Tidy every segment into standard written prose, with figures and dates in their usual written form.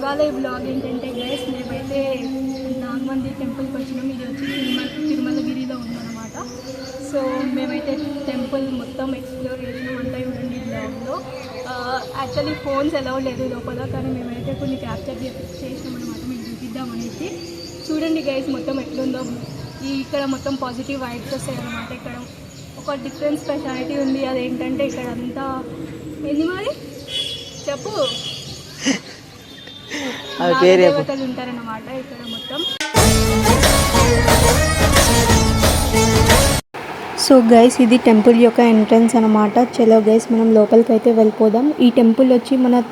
ఇవాళ ఈ బ్లాగ్ ఏంటంటే గైస్, మేమైతే నాగమంది టెంపుల్కి వచ్చినాం. ఇది వచ్చి తిరుమలగిరిలో ఉందన్నమాట. సో మేమైతే టెంపుల్ మొత్తం ఎక్స్ప్లోర్ చేసినాం అంతా చూడండి బ్లాగ్లో. యాక్చువల్లీ ఫోన్స్ ఎలా లేదు లోపల, కానీ మేమైతే కొన్ని క్యాప్చర్ చేసినాం అనమాట, మేము చూపిద్దామనేసి. చూడండి గైస్ మొత్తం ఎట్లుందో. ఇక్కడ మొత్తం పాజిటివ్ వైబ్స్ వస్తాయి అన్నమాట. ఇక్కడ ఒక డిఫరెంట్ స్పెషాలిటీ ఉంది, అదేంటంటే ఇక్కడ అంతా ఏంది మరి చెప్పు దేవతలు ఉంటారన్నమాట ఇక్కడ మొత్తం. సో గైస్ ఇది టెంపుల్ యొక్క ఎంట్రన్స్ అనమాట. చలో గైస్ మనం లోపలికి అయితే వెళ్ళిపోదాం. ఈ టెంపుల్ వచ్చి మన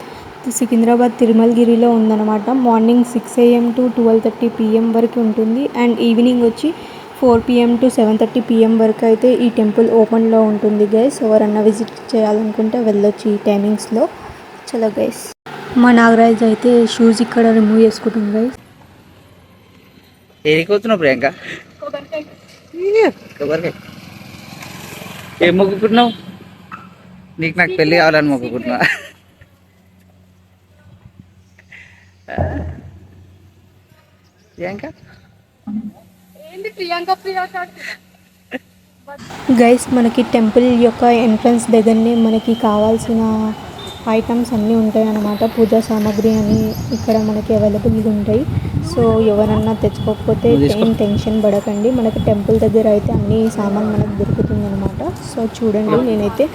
సికింద్రాబాద్ తిరుమలగిరిలో ఉందన్నమాట. మార్నింగ్ 6 AM to 12:30 PM వరకు ఉంటుంది. అండ్ ఈవినింగ్ వచ్చి 4 PM to 7:30 PM వరకు అయితే ఈ టెంపుల్ ఓపెన్లో ఉంటుంది గైస్. ఎవరన్నా విజిట్ చేయాలనుకుంటే వెళ్ళొచ్చు ఈ టైమింగ్స్లో. చలో గైస్ మా నాగరాజ్ అయితే షూస్ ఇక్కడ రిమూవ్ చేసుకుంటుంది గైస్. ఏడిపోతున్నావు ప్రియాంక? ఏం మొక్కుకుంటున్నావు? నీకు నాకు పెళ్ళి కావాలని మొక్కుకుంటున్నా. ప్రియాంక గైస్ మనకి టెంపుల్ యొక్క ఎంట్రన్స్ దగ్గరనే మనకి కావాల్సిన ఐటమ్స్ అన్నీ ఉంటాయి అన్నమాట. పూజా సామాగ్రి అని ఇక్కడ మనకి అవైలబుల్గా ఉంటాయి. సో ఎవరన్నా తెచ్చుకోకపోతే ఏం టెన్షన్ పడకండి, మనకి టెంపుల్ దగ్గర అయితే అన్ని సామాన్ మనకు దొరుకుతుంది అనమాట. సో చూడండి నేనైతే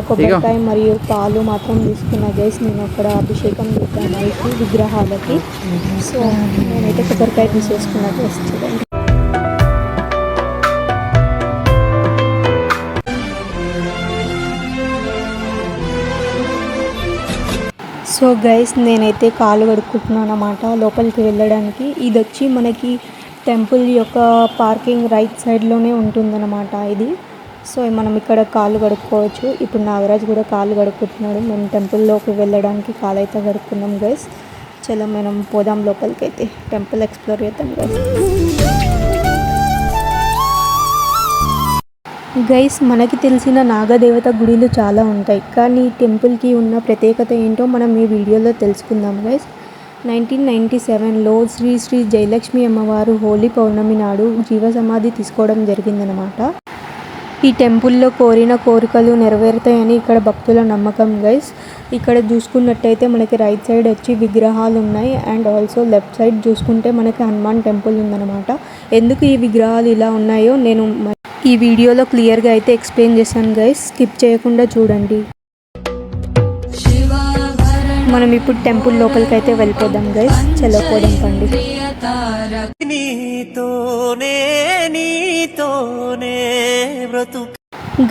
కొబ్బరికాయ మరియు పాలు మాత్రం తీసుకున్నా గైస్. నేను అక్కడ అభిషేకం చేద్దాం విగ్రహాలకి. సో నేనైతే కొబ్బరికాయ తీసేసుకున్నా గైస్. చూడండి సో గైస్ నేనైతే కాలు కడుక్కుంటున్నాను అన్నమాట లోపలికి వెళ్ళడానికి. ఇది వచ్చి మనకి టెంపుల్ యొక్క పార్కింగ్ రైట్ సైడ్లోనే ఉంటుందన్నమాట ఇది. సో మనం ఇక్కడ కాలు కడుక్కోవచ్చు. ఇప్పుడు నాగరాజ్ కూడా కాలు కడుక్కుంటున్నాడు. మేము టెంపుల్లోకి వెళ్ళడానికి కాలు అయితే కడుక్కున్నాం గైస్. చలో మనం పోదాం లోపలికి అయితే, టెంపుల్ ఎక్స్ప్లోర్ చేద్దాం గైస్. గైస్ మనకి తెలిసిన నాగదేవత గుడిలు చాలా ఉంటాయి, కానీ ఈ టెంపుల్కి ఉన్న ప్రత్యేకత ఏంటో మనం ఈ వీడియోలో తెలుసుకుందాం గైస్. 1997లో శ్రీ శ్రీ జయలక్ష్మి అమ్మవారు హోలీ పౌర్ణమి నాడు జీవ సమాధి తీసుకోవడం జరిగిందనమాట. ఈ టెంపుల్లో కోరిన కోరికలు నెరవేరుతాయని ఇక్కడ భక్తుల నమ్మకం గైస్. ఇక్కడ చూసుకున్నట్టయితే మనకి రైట్ సైడ్ వచ్చి విగ్రహాలు ఉన్నాయి. అండ్ ఆల్సో లెఫ్ట్ సైడ్ చూసుకుంటే మనకి హనుమాన్ టెంపుల్ ఉందన్నమాట. ఎందుకు ఈ విగ్రహాలు ఇలా ఉన్నాయో నేను ఈ వీడియోలో క్లియర్గా అయితే ఎక్స్ప్లెయిన్ చేశాను గైస్, స్కిప్ చేయకుండా చూడండి. మనం ఇప్పుడు టెంపుల్ లోపలికి అయితే వెళ్ళిపోదాం గైస్. చలో పోదాం పండి.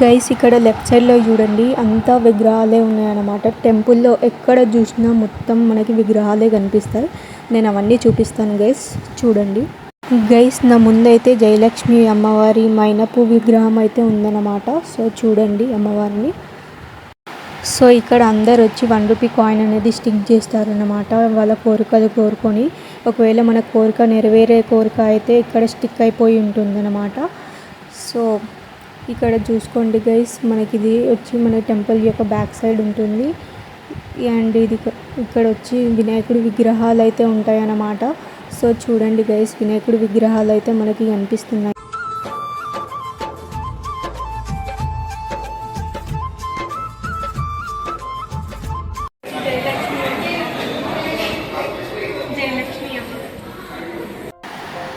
గైస్ ఇక్కడ లెఫ్ట్ సైడ్లో చూడండి అంతా విగ్రహాలే ఉన్నాయన్నమాట. టెంపుల్లో ఎక్కడ చూసినా మొత్తం మనకి విగ్రహాలే కనిపిస్తాయి. నేను అవన్నీ చూపిస్తాను గైస్, చూడండి. గైస్ నా ముందైతే జయలక్ష్మి అమ్మవారి మైనపు విగ్రహం అయితే ఉందన్నమాట. సో చూడండి అమ్మవారిని. సో ఇక్కడ అందరు వచ్చి 1 రూపీ కాయిన్ అనేది స్టిక్ చేస్తారన్నమాట వాళ్ళ కోరికలు కోరుకొని. ఒకవేళ మన కోరిక నెరవేరే కోరిక అయితే ఇక్కడ స్టిక్ అయిపోయి ఉంటుందన్నమాట. సో ఇక్కడ చూసుకోండి గైస్, మనకి ఇది వచ్చి మన టెంపుల్ యొక్క బ్యాక్ సైడ్ ఉంటుంది. అండ్ ఇది ఇక్కడ వచ్చి వినాయకుడి విగ్రహాలు అయితే ఉంటాయన్నమాట. సో చూడండి గైస్ వినాయకుడి విగ్రహాలు అయితే మనకి కనిపిస్తున్నాయి.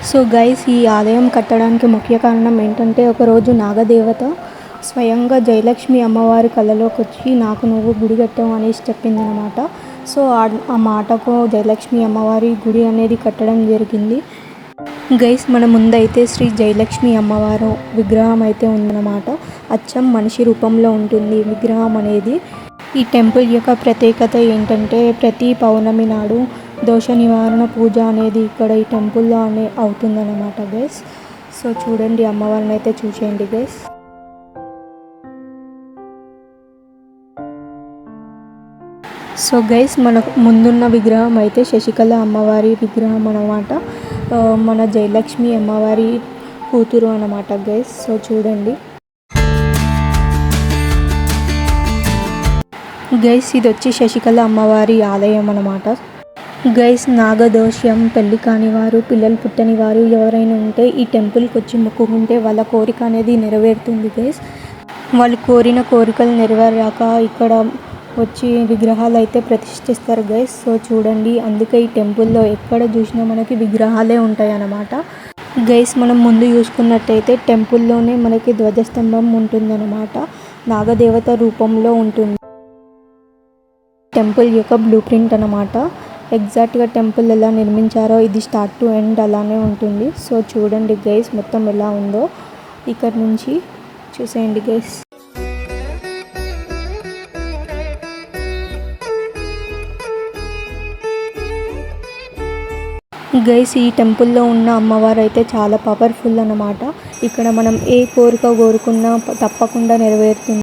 సో గైస్ ఈ ఆలయం కట్టడానికి ముఖ్య కారణం ఏంటంటే, ఒకరోజు నాగదేవత స్వయంగా జయలక్ష్మి అమ్మవారి కళలోకి వచ్చి నాకు నువ్వు గుడి కట్టావు అనేసి చెప్పిందనమాట. సో ఆ మాటకు జయలక్ష్మి అమ్మవారి గుడి అనేది కట్టడం జరిగింది గైస్. మన ముందైతే శ్రీ జయలక్ష్మి అమ్మవారు విగ్రహం అయితే ఉందన్నమాట. అచ్చం మనిషి రూపంలో ఉంటుంది విగ్రహం అనేది. ఈ టెంపుల్ యొక్క ప్రత్యేకత ఏంటంటే, ప్రతి పౌర్ణమి నాడు దోష నివారణ పూజ అనేది ఇక్కడ ఈ టెంపుల్లో అవుతుందన్నమాట గైస్. సో చూడండి అమ్మవారిని అయితే చూసేయండి గైస్. సో గైస్ మన ముందున్న విగ్రహం అయితే శశికళ అమ్మవారి విగ్రహం అన్నమాట. మన జయలక్ష్మి అమ్మవారి కూతురు అన్నమాట గైస్. సో చూడండి గైస్ ఇది వచ్చి శశికళ అమ్మవారి ఆలయం అన్నమాట. గైస్ నాగదోషం పెళ్లి కాని వారు పిల్లలు పుట్టని వారు ఎవరైనా ఉంటే ఈ టెంపుల్కి వచ్చి మొక్కుకుంటే వాళ్ళ కోరిక అనేది నెరవేరుతుంది గైస్. వాళ్ళు కోరిన కోరికలు నెరవేరాక ఇక్కడ వచ్చి విగ్రహాలు అయితే ప్రతిష్ఠిస్తారు గైస్. సో చూడండి, అందుకే ఈ టెంపుల్లో ఎక్కడ చూసినా మనకి విగ్రహాలే ఉంటాయి అన్నమాట గైస్. మనం ముందు చూసుకున్నట్టయితే టెంపుల్లోనే మనకి ధ్వజస్తంభం ఉంటుందన్నమాట, నాగదేవత రూపంలో ఉంటుంది. టెంపుల్ యొక్క బ్లూ ప్రింట్ అన్నమాట. ఎగ్జాక్ట్గా టెంపుల్ ఎలా నిర్మించారో ఇది స్టార్ట్ టు ఎండ్ అలానే ఉంటుంది. సో చూడండి గైస్, మొత్తం ఎలా ఉందో ఇక్కడ నుంచి చూసేయండి గైస్. గైస్ ఈ టెంపుల్లో ఉన్న అమ్మవారు అయితే చాలా పవర్ఫుల్ అన్నమాట. ఇక్కడ మనం ఏ కోరిక కోరుకున్నా తప్పకుండా నెరవేరుతుంది.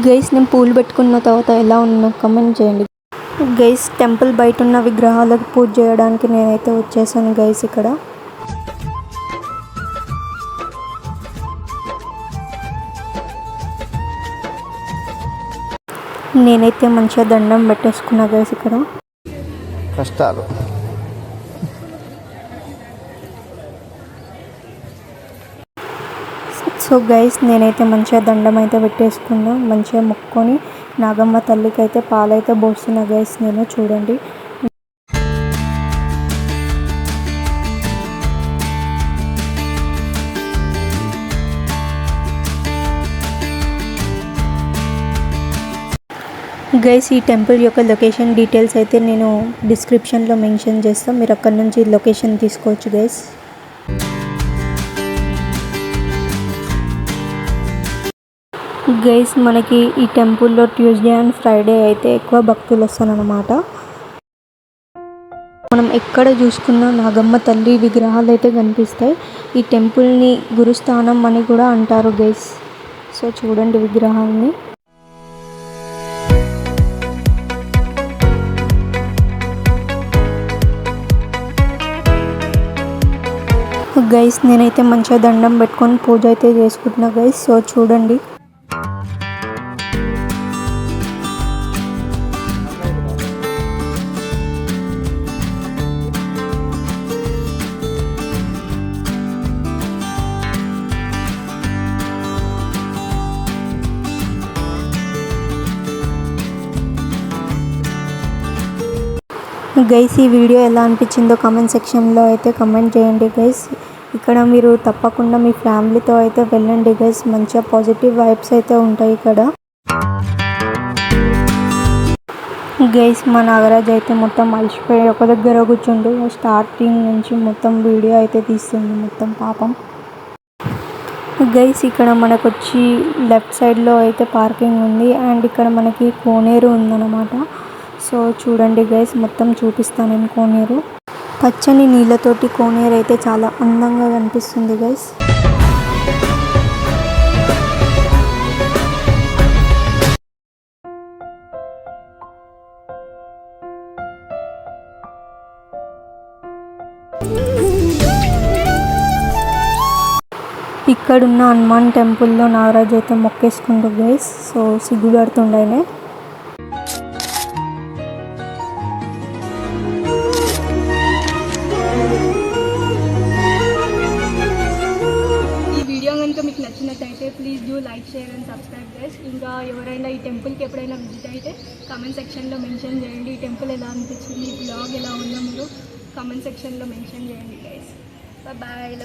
గైస్ నేను పూలు పెట్టుకున్న తర్వాత ఎలా ఉన్నా కమెంట్ చేయండి గైస్. టెంపుల్ బయట ఉన్న విగ్రహాలకు పూజ చేయడానికి నేనైతే వచ్చేసాను గైస్. ఇక్కడ నేనైతే మంచిగా దండం పెట్టేసుకున్నా గైస్. ఇక్కడ కష్టాలు సో గైస్ నేనైతే మంచిగా దండం అయితే పెట్టేసుకున్నా, మంచిగా మొక్కుకొని నాగమ్మ తల్లికి అయితే పాలైతే పోస్తున్నా గైస్. నేను చూడండి, గైస్ ఈ టెంపుల్ యొక్క లొకేషన్ డీటెయిల్స్ అయితే నేను డిస్క్రిప్షన్లో మెన్షన్ చేస్తాను, మీరు అక్కడ నుంచి లొకేషన్ తీసుకోవచ్చు గైస్. గైస్ మనకి ఈ టెంపుల్లో ట్యూస్డే అండ్ ఫ్రైడే అయితే ఎక్కువ భక్తులు వస్తారన్నమాట. మనం ఎక్కడ చూసుకున్నా నాగమ్మ తల్లి విగ్రహాలు అయితే కనిపిస్తాయి. ఈ టెంపుల్ని గురుస్థానం అని కూడా అంటారు గైస్. సో చూడండి విగ్రహాలని. గైస్ నేనైతే మంచిగా దండం పెట్టుకొని పూజ అయితే చేసుకుంటున్నా గైస్. సో చూడండి, గైస్ ఈ వీడియో ఎలా అనిపించిందో కామెంట్ సెక్షన్లో అయితే కమెంట్ చేయండి గైస్. ఇక్కడ మీరు తప్పకుండా మీ ఫ్యామిలీతో అయితే వెళ్ళండి గైస్, మంచిగా పాజిటివ్ వైబ్స్ అయితే ఉంటాయి ఇక్కడ. గైస్ మా నాగరాజ్ అయితే మొత్తం అలసిపోయి ఒక దగ్గర కూర్చుంటూ స్టార్టింగ్ నుంచి మొత్తం వీడియో అయితే తీస్తుంది మొత్తం పాపం. గైస్ ఇక్కడ మనకు వచ్చి లెఫ్ట్ సైడ్లో అయితే పార్కింగ్ ఉంది అండ్ ఇక్కడ మనకి కోనేరు ఉందన్నమాట. సో చూడండి గైస్, మొత్తం చూపిస్తాను నేను కోనేరు. పచ్చని నీళ్ళతోటి కోనేరు అయితే చాలా అందంగా కనిపిస్తుంది గైస్. ఇక్కడున్న హనుమాన్ టెంపుల్లో నాగరాజ్ అయితే మొక్కేసుకుంటూ గైస్. సో సిగ్గుపడుతుండేనే. మీకు నచ్చినట్టయితే please do like share and subscribe guys. ఇంకా ఎవరైనా ఈ టెంపుల్కి ఎప్పుడైనా విజిట్ అయితే కామెంట్ సెక్షన్లో మెన్షన్ చేయండి. ఈ టెంపుల్ ఎలా అనిపించింది, ఈ బ్లాగ్ ఎలా ఉందో మీరు కామెంట్ సెక్షన్లో మెన్షన్ చేయండి గైస్. బాయ్.